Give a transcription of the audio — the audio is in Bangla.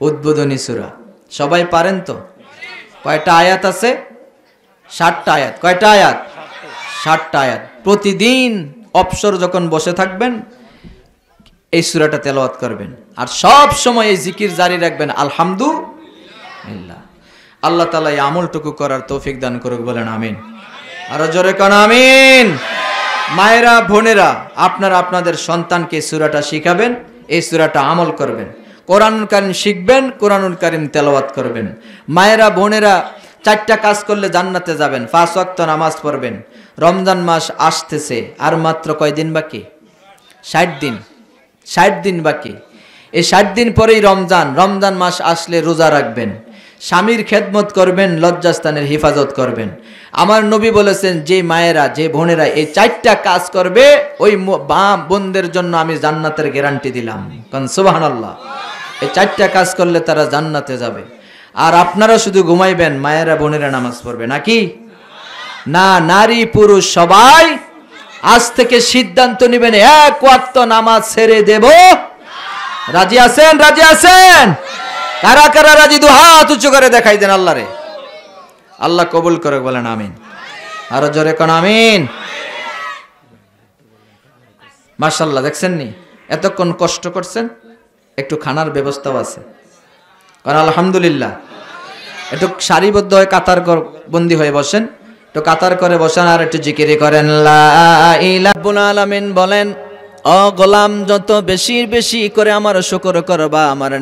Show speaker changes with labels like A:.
A: উদ্বোধনী সূরা। সবাই পারেন তো? কয়টা আয়াত আছে? 60টা আয়াত। কয়টা আয়াত? 60টা আয়াত। প্রতিদিন অবসর যখন বসে থাকবেন এই সূরাটা তেলাওয়াত করবেন, আর সব সময় এই জিকির জারি রাখবেন, আলহামদুলিল্লাহ। আল্লাহ তাআলা এই আমলটুকু করার তৌফিক দান করুক, বলেন আমিন। আরো জোরে কোন আমিন। মায়েরা, বোনেরা, আপনারা আপনাদের সন্তানকে এই সূরাটা শিখাবেন, এই সূরাটা আমল করবেন, কোরআনুল কারীম শিখবেন, কোরআনুল কারীম তেলাওয়াত করবেন। মায়েরা, বোনেরা, 4টা কাজ করলে জান্নাতে যাবেন। 5 ওয়াক্ত নামাজ পড়বেন। রমজান মাস আসতেছে, আর মাত্র কয়দিন বাকি? 60 দিন। 60 দিন বাকি। এই 60 দিন পরেই রমজান। রমজান মাস আসলে রোজা রাখবেন, স্বামীর খেদমত করবেন, লজ্জাস্থানের হেফাজত করবেন। আমার নবী বলেছেন, যে মায়েরা, যে বোনেরা এই 4টা কাজ করবে, ওই বোনদের জন্য আমি জান্নাতের গ্যারান্টি দিলাম। কারণ সুবহানাল্লাহ, এই 4টা কাজ করলে তারা জান্নাতে যাবে। আর আপনারা শুধু ঘুমাইবেন, মায়েরা বোনেরা নামাজ পড়বে নাকি? না, নারী পুরুষ সবাই আজ থেকে সিদ্ধান্ত নেবেন, 1 ওয়াক্ত নামাজ ছেড়ে দেব। রাজি আছেন? রাজি আছেন? কারা কারা রাজি? 2 হাত উঁচু করে দেখাই দেন আল্লাহরে। আল্লাহ কবুল করে, বলেন আমিন। আরো জোরে কোন আমিন। মাশাআল্লাহ, দেখছেন নি এতক্ষণ কষ্ট করছেন, একটু খানার ব্যবস্থাও আছে, কারণ আলহামদুলিল্লাহ। একটু সারিবদ্ধ হয়ে কাতার বন্দি হয়ে বসেন, একটু কাতার করে বসেন, আর একটু জিকিরি করেন। লা ইলাহা রাব্বুল আলামিন বলেন, ও গোলাম, যত বেশি বেশি করে আমার শুকর করবা, আমার